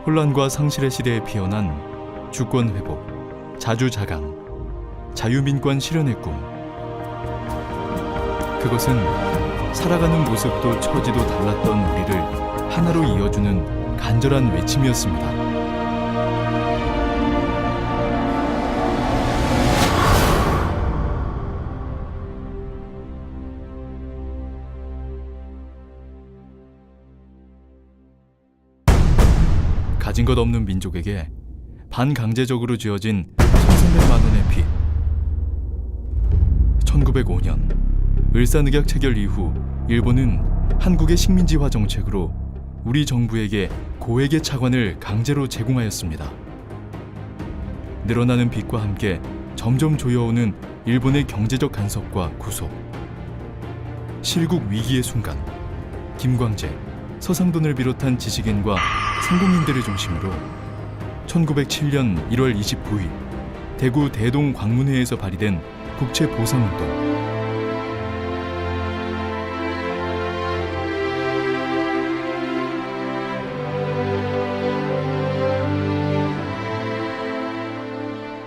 혼란과 상실의 시대에 피어난 주권 회복, 자주자강, 자유민권 실현의 꿈. 그것은 살아가는 모습도 처지도 달랐던 우리를 하나로 이어주는 간절한 외침이었습니다. 가진 것 없는 민족에게 반강제적으로 쥐어진 1,300만 원의 빚. 1905년 을사늑약 체결 이후 일본은 한국의 식민지화 정책으로 우리 정부에게 고액의 차관을 강제로 제공하였습니다. 늘어나는 빚과 함께 점점 조여오는 일본의 경제적 간섭과 구속. 실국 위기의 순간 김광재, 서상돈을 비롯한 지식인과 상공인들을 중심으로 1907년 1월 29일 대구 대동 광문회에서 발의된 국채보상운동.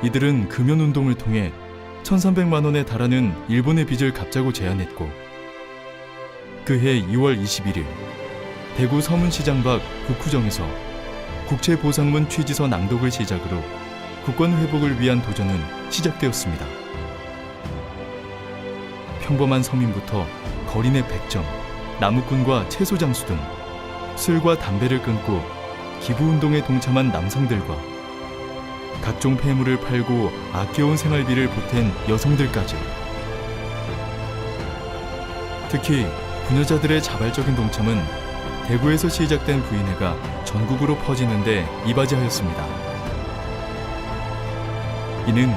이들은 금연운동을 통해 1,300만 원에 달하는 일본의 빚을 갚자고 제안했고, 그해 2월 21일 대구 서문시장 밖 국후정에서 국채보상문 취지서 낭독을 시작으로 국권 회복을 위한 도전은 시작되었습니다. 평범한 서민부터 거린의 백정, 나무꾼과 채소장수 등 술과 담배를 끊고 기부운동에 동참한 남성들과 각종 폐물을 팔고 아껴온 생활비를 보탠 여성들까지, 특히 부녀자들의 자발적인 동참은 대구에서 시작된 부인회가 전국으로 퍼지는데 이바지하였습니다. 이는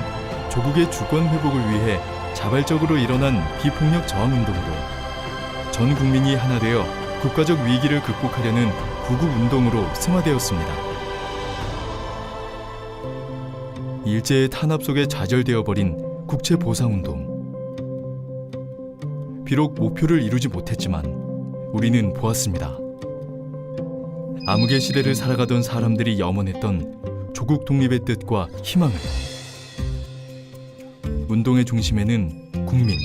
조국의 주권 회복을 위해 자발적으로 일어난 비폭력 저항운동으로 전 국민이 하나 되어 국가적 위기를 극복하려는 구국운동으로 승화되었습니다. 일제의 탄압 속에 좌절되어 버린 국채보상운동. 비록 목표를 이루지 못했지만 우리는 보았습니다. 암흑의 시대를 살아가던 사람들이 염원했던 조국 독립의 뜻과 희망을. 운동의 중심에는 국민,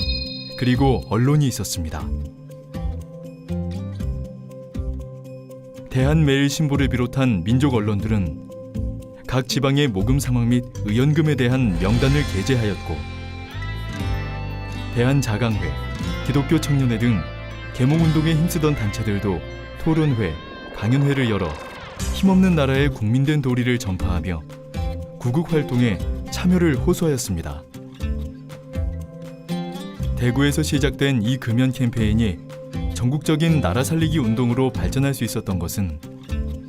그리고 언론이 있었습니다. 대한매일신보를 비롯한 민족 언론들은 각 지방의 모금 상황 및 의연금에 대한 명단을 게재하였고, 대한자강회, 기독교 청년회 등 계몽운동에 힘쓰던 단체들도 토론회, 강연회를 열어 힘없는 나라의 국민된 도리를 전파하며 구국활동에 참여를 호소하였습니다. 대구에서 시작된 이 금연 캠페인이 전국적인 나라 살리기 운동으로 발전할 수 있었던 것은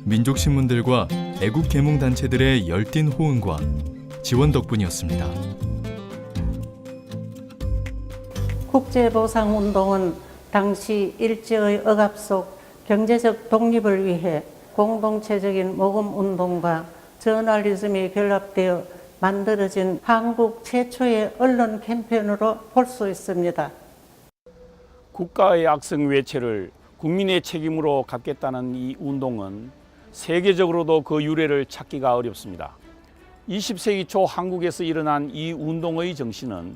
민족신문들과 애국계몽단체들의 열띤 호응과 지원 덕분이었습니다. 국제보상운동은 당시 일제의 억압 속 경제적 독립을 위해 공동체적인 모금운동과 저널리즘이 결합되어 만들어진 한국 최초의 언론 캠페인으로 볼 수 있습니다. 국가의 악성 외채를 국민의 책임으로 갚겠다는 이 운동은 세계적으로도 그 유래를 찾기가 어렵습니다. 20세기 초 한국에서 일어난 이 운동의 정신은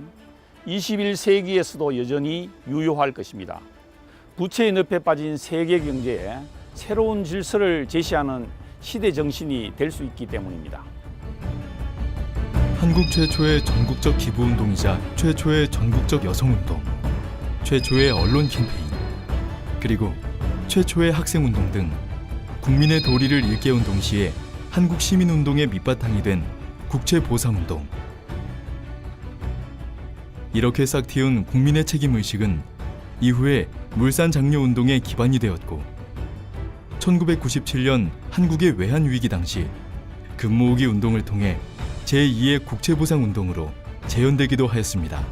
21세기에서도 여전히 유효할 것입니다. 부채의 늪에 빠진 세계 경제에 새로운 질서를 제시하는 시대 정신이 될 수 있기 때문입니다. 한국 최초의 전국적 기부운동이자 최초의 전국적 여성운동, 최초의 언론 캠페인, 그리고 최초의 학생운동 등 국민의 도리를 일깨운 동시에 한국 시민운동의 밑바탕이 된 국채보상운동. 이렇게 싹 틔운 국민의 책임의식은 이후에 물산장려운동의 기반이 되었고, 1997년 한국의 외환위기 당시 금모으기 운동을 통해 제2의 국채보상운동으로 재현되기도 하였습니다.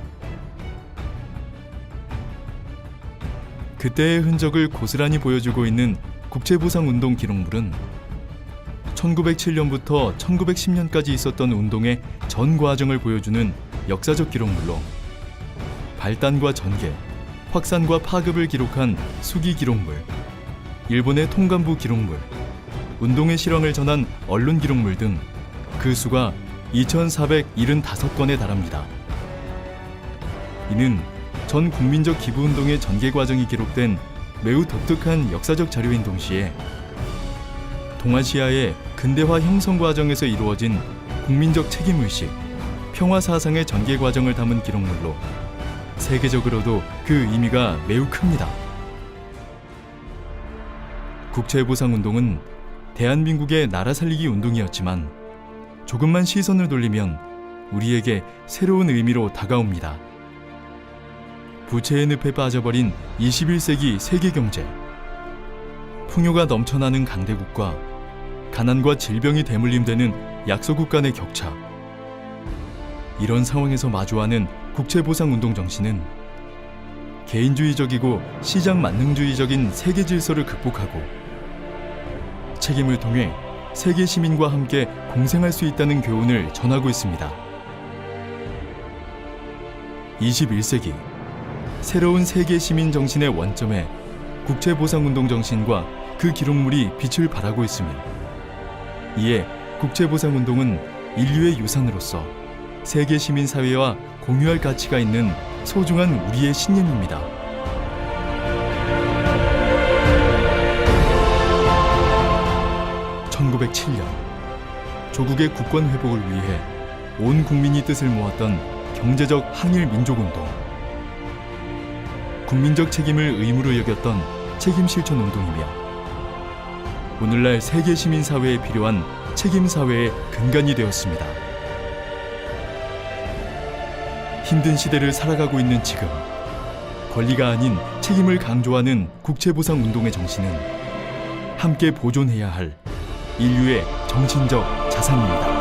그때의 흔적을 고스란히 보여주고 있는 국채보상운동 기록물은 1907년부터 1910년까지 있었던 운동의 전 과정을 보여주는 역사적 기록물로, 발단과 전개, 확산과 파급을 기록한 수기 기록물, 일본의 통간부 기록물, 운동의 실황을 전한 언론 기록물 등 그 수가 2,475건에 달합니다. 이는 전 국민적 기부운동의 전개 과정이 기록된 매우 독특한 역사적 자료인 동시에 동아시아의 근대화 형성 과정에서 이루어진 국민적 책임의식, 평화 사상의 전개 과정을 담은 기록물로 세계적으로도 그 의미가 매우 큽니다. 국채보상운동은 대한민국의 나라 살리기 운동이었지만 조금만 시선을 돌리면 우리에게 새로운 의미로 다가옵니다. 부채의 늪에 빠져버린 21세기 세계 경제, 풍요가 넘쳐나는 강대국과 가난과 질병이 대물림되는 약소국 간의 격차. 이런 상황에서 마주하는 국채보상운동 정신은 개인주의적이고 시장 만능주의적인 세계 질서를 극복하고 책임을 통해 세계 시민과 함께 공생할 수 있다는 교훈을 전하고 있습니다. 21세기 새로운 세계 시민 정신의 원점에 국채보상운동 정신과 그 기록물이 빛을 발하고 있으며 이에 국채보상운동은 인류의 유산으로서 세계 시민사회와 공유할 가치가 있는 소중한 우리의 신념입니다. (1907년) 조국의 국권 회복을 위해 온 국민이 뜻을 모았던 경제적 항일 민족운동, 국민적 책임을 의무로 여겼던 책임실천운동이며 오늘날 세계 시민사회에 필요한 책임사회의 근간이 되었습니다. 힘든 시대를 살아가고 있는 지금, 권리가 아닌 책임을 강조하는 국채보상운동의 정신은 함께 보존해야 할 인류의 정신적 자산입니다.